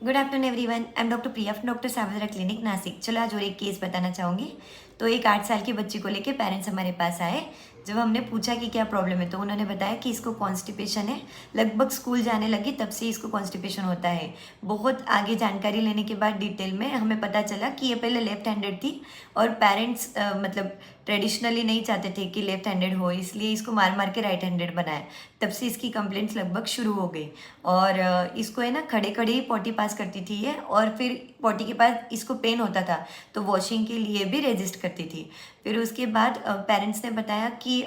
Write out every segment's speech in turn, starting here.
Good afternoon everyone, I am doctor Priya from doctor Savdhara clinic Nashik. चलो आज और एक केस बताना चाहूँगी। तो एक 8 साल की बच्ची को लेके पेरेंट्स हमारे पास आए। जब हमने पूछा कि क्या प्रॉब्लम है तो उन्होंने बताया कि इसको कॉन्स्टिपेशन है। लगभग स्कूल जाने लगी तब से इसको कॉन्स्टिपेशन होता है। बहुत आगे जानकारी लेने के बाद डिटेल में हमें पता चला कि ये पहले लेफ्ट हैंडेड थी और पेरेंट्स मतलब ट्रेडिशनली नहीं चाहते थे कि लेफ्ट हैंडेड हो, इसलिए इसको मार मार के राइट हैंडेड बनाया। तब से इसकी कंप्लेंट्स लगभग शुरू हो गई और इसको है ना खड़े खड़े ही पॉटी पास करती थी ये, और फिर पॉटी के पास इसको पेन होता था तो वॉशिंग के लिए भी रेजिस्ट करती थी। फिर उसके बाद पेरेंट्स ने बताया कि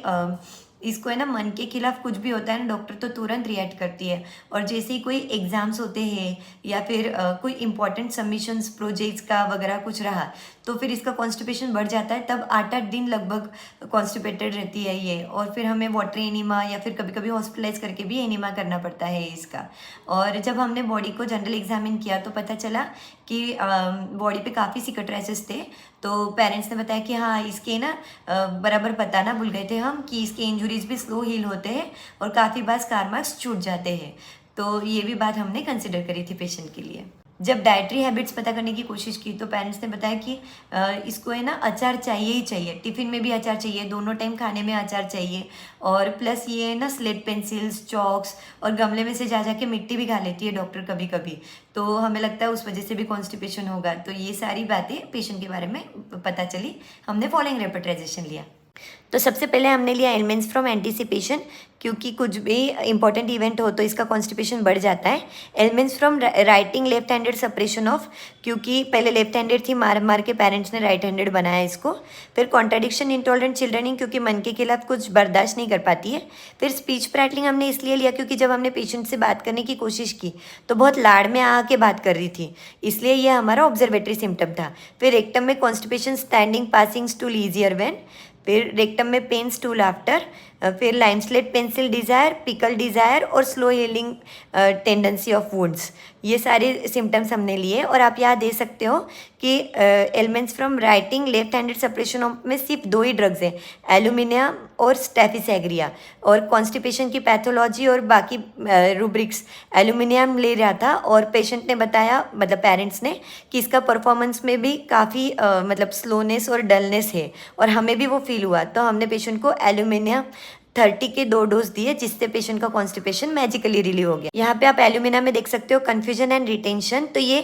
इसको है ना मन के खिलाफ कुछ भी होता है ना डॉक्टर तो तुरंत रिएक्ट करती है, और जैसे ही कोई एग्ज़ाम्स होते हैं या फिर कोई इंपॉर्टेंट सबमिशंस प्रोजेक्ट्स का वगैरह कुछ रहा तो फिर इसका कॉन्स्टिपेशन बढ़ जाता है। तब 8-8 दिन लगभग कॉन्स्टिपेटेड रहती है ये, और फिर हमें वाटर एनिमा या फिर कभी कभी हॉस्पिटलाइज करके भी एनिमा करना पड़ता है इसका। और जब हमने बॉडी को जनरल एग्जामिन किया तो पता चला कि बॉडी पे काफ़ी सिकट्राइसिस थे। तो पेरेंट्स ने बताया कि हाँ इसके ना बराबर बताना भूल गए थे हम कि इसके इंजुरीज भी स्लो हील होते हैं और काफ़ी बार स्कार मार्क्स छूट जाते हैं। तो ये भी बात हमने कंसिडर करी थी पेशेंट के लिए। जब डाइटरी हैबिट्स पता करने की कोशिश की तो पेरेंट्स ने बताया कि इसको है ना अचार चाहिए ही चाहिए, टिफ़िन में भी अचार चाहिए, दोनों टाइम खाने में अचार चाहिए, और प्लस ये है ना स्लेट पेंसिल्स चॉक्स और गमले में से जा जाके मिट्टी भी खा लेती है डॉक्टर कभी कभी। तो हमें लगता है उस वजह से भी कॉन्स्टिपेशन होगा। तो ये सारी बातें पेशेंट के बारे में पता चली। हमने फॉलोइंग रेपेट्राइजेशन लिया। तो सबसे पहले हमने लिया एलिमेंट्स फ्रॉम एंटीसिपेशन, क्योंकि कुछ भी इंपॉर्टेंट इवेंट हो तो इसका कॉन्स्टिपेशन बढ़ जाता है। Elements from writing left handed suppression of, क्योंकि पहले लेफ्ट हैंडेड थी, मार मार के पेरेंट्स ने राइट हैंडेड बनाया इसको। फिर कॉन्ट्राडिक्शन इंटॉलरेंट चिल्ड्रनिंग, क्योंकि मन के खिलाफ कुछ बर्दाश्त नहीं कर पाती है। फिर स्पीच प्रैटलिंग हमने इसलिए लिया क्योंकि जब हमने पेशेंट से बात करने की कोशिश की तो बहुत लाड़ में आके बात कर रही थी, इसलिए यह हमारा ऑब्जर्वेटरी सिम्टम था। फिर रेक्टम में constipation standing passing stool easier when, फिर रेक्टम में पेन स्टूल आफ्टर, फिर lime slate pencil desire, pickle desire और slow healing tendency of wounds, ये सारे सिम्टम्स हमने लिए। और आप यहाँ दे सकते हो कि elements from writing left handed suppression of में सिर्फ 2 ही ड्रग्स हैं, एल्यूमिनियम और स्टेफिसेग्रिया। और कॉन्स्टिपेशन की पैथोलॉजी और बाकी रूब्रिक्स एल्यूमिनियम ले रहा था, और पेशेंट ने बताया मतलब पेरेंट्स ने कि इसका परफॉर्मेंस में भी काफ़ी मतलब स्लोनेस और डलनेस है, और हमें भी वो फील हुआ। तो हमने पेशेंट को एल्यूमिनियम 30 के 2 डोज दिए, जिससे पेशेंट का कॉन्स्टिपेशन मैजिकली रिलीव हो गया। यहाँ पे आप एल्यूमिना में देख सकते हो कन्फ्यूजन एंड रिटेंशन। तो ये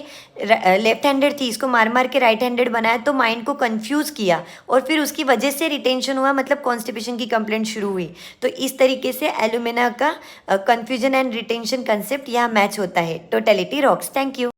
लेफ्ट हैंडेड थी, इसको मार मार के राइट हैंडेड बनाया तो माइंड को कंफ्यूज किया, और फिर उसकी वजह से रिटेंशन हुआ, मतलब कॉन्स्टिपेशन की कंप्लेंट शुरू हुई। तो इस तरीके से एल्यूमिना का कन्फ्यूजन एंड रिटेंशन कंसेप्ट यहाँ मैच होता है। Totality rocks. Thank you.